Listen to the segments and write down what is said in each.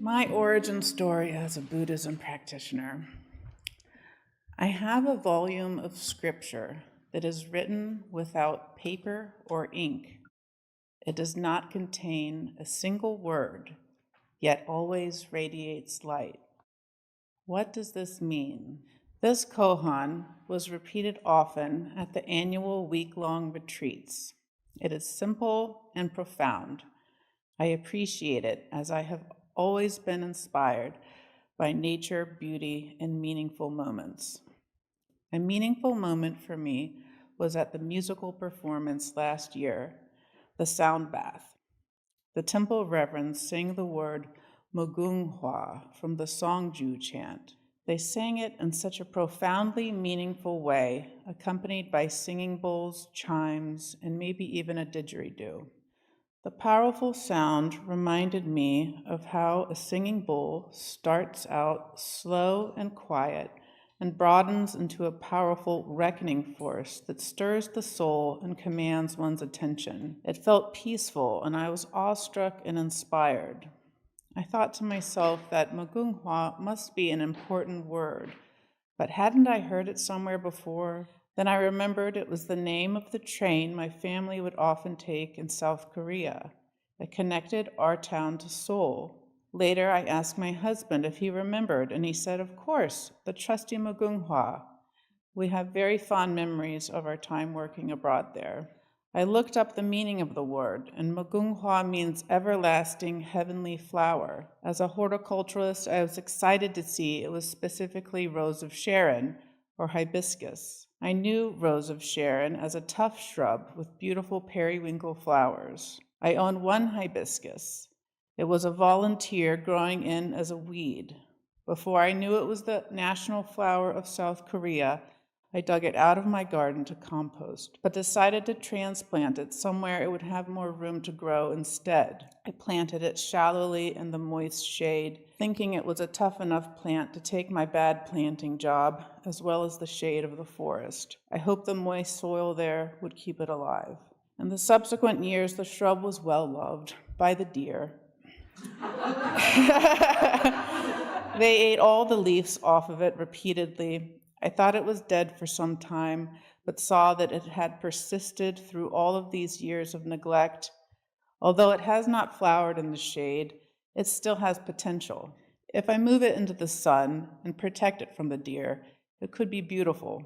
My origin story as a Buddhism practitioner. I have a volume of scripture that is written without paper or ink. It does not contain a single word, yet always radiates light. What does this mean? This koan was repeated often at the annual week-long retreats. It is simple and profound. I appreciate it as I have always been inspired by nature, beauty, and meaningful moments. A meaningful moment for me was at the musical performance last year, the Sound Bath. The temple reverends sang the word Mugunghwa from the Songju chant. They sang it in such a profoundly meaningful way, accompanied by singing bowls, chimes, and maybe even a didgeridoo. The powerful sound reminded me of how a singing bowl starts out slow and quiet and broadens into a powerful reckoning force that stirs the soul and commands one's attention. It felt peaceful, and I was awestruck and inspired. I thought to myself that Mugunghwa must be an important word, but hadn't I heard it somewhere before? Then I remembered it was the name of the train my family would often take in South Korea. It connected our town to Seoul. Later, I asked my husband if he remembered, and he said, of course, the trusty Mugunghwa. We have very fond memories of our time working abroad there. I looked up the meaning of the word, and Mugunghwa means everlasting heavenly flower. As a horticulturalist, I was excited to see it was specifically Rose of Sharon, or hibiscus. I knew Rose of Sharon as a tough shrub with beautiful periwinkle flowers. I owned one hibiscus. It was a volunteer growing in as a weed. Before I knew it was the national flower of South Korea, I dug it out of my garden to compost, but decided to transplant it somewhere it would have more room to grow instead. I planted it shallowly in the moist shade, thinking it was a tough enough plant to take my bad planting job, as well as the shade of the forest. I hoped the moist soil there would keep it alive. In the subsequent years, the shrub was well loved by the deer. They ate all the leaves off of it repeatedly. I thought it was dead for some time, but saw that it had persisted through all of these years of neglect. Although it has not flowered in the shade, it still has potential. If I move it into the sun and protect it from the deer, it could be beautiful.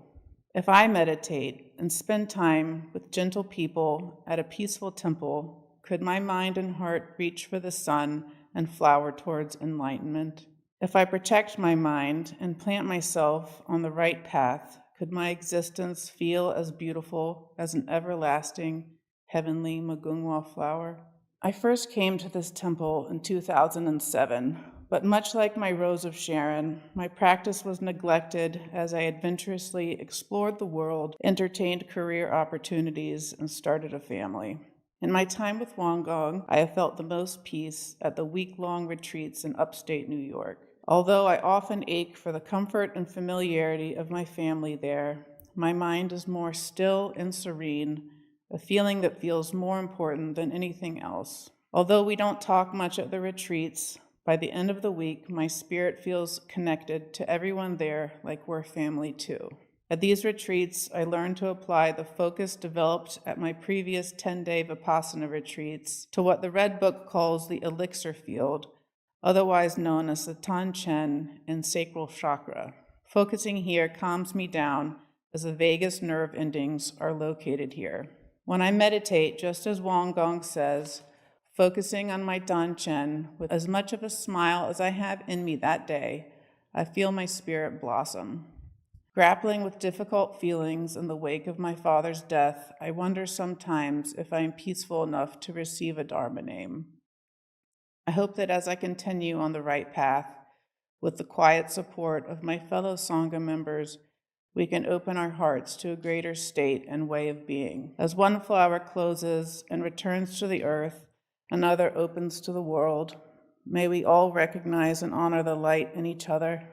If I meditate and spend time with gentle people at a peaceful temple, could my mind and heart reach for the sun and flower towards enlightenment? If I protect my mind and plant myself on the right path, could my existence feel as beautiful as an everlasting, heavenly Mugunghwa flower? I first came to this temple in 2007, but much like my Rose of Sharon, my practice was neglected as I adventurously explored the world, entertained career opportunities, and started a family. In my time with Wollongong, I have felt the most peace at the week-long retreats in upstate New York. Although I often ache for the comfort and familiarity of my family there, my mind is more still and serene, a feeling that feels more important than anything else. Although we don't talk much at the retreats, by the end of the week, my spirit feels connected to everyone there like we're family too. At these retreats, I learned to apply the focus developed at my previous 10-day Vipassana retreats to what the Red Book calls the elixir field, otherwise known as the Tanchen and sacral chakra. Focusing here calms me down as the vagus nerve endings are located here. When I meditate, just as Wollongong says, focusing on my Tanchen with as much of a smile as I have in me that day, I feel my spirit blossom. Grappling with difficult feelings in the wake of my father's death, I wonder sometimes if I am peaceful enough to receive a Dharma name. I hope that as I continue on the right path, with the quiet support of my fellow Sangha members, we can open our hearts to a greater state and way of being. As one flower closes and returns to the earth, another opens to the world. May we all recognize and honor the light in each other.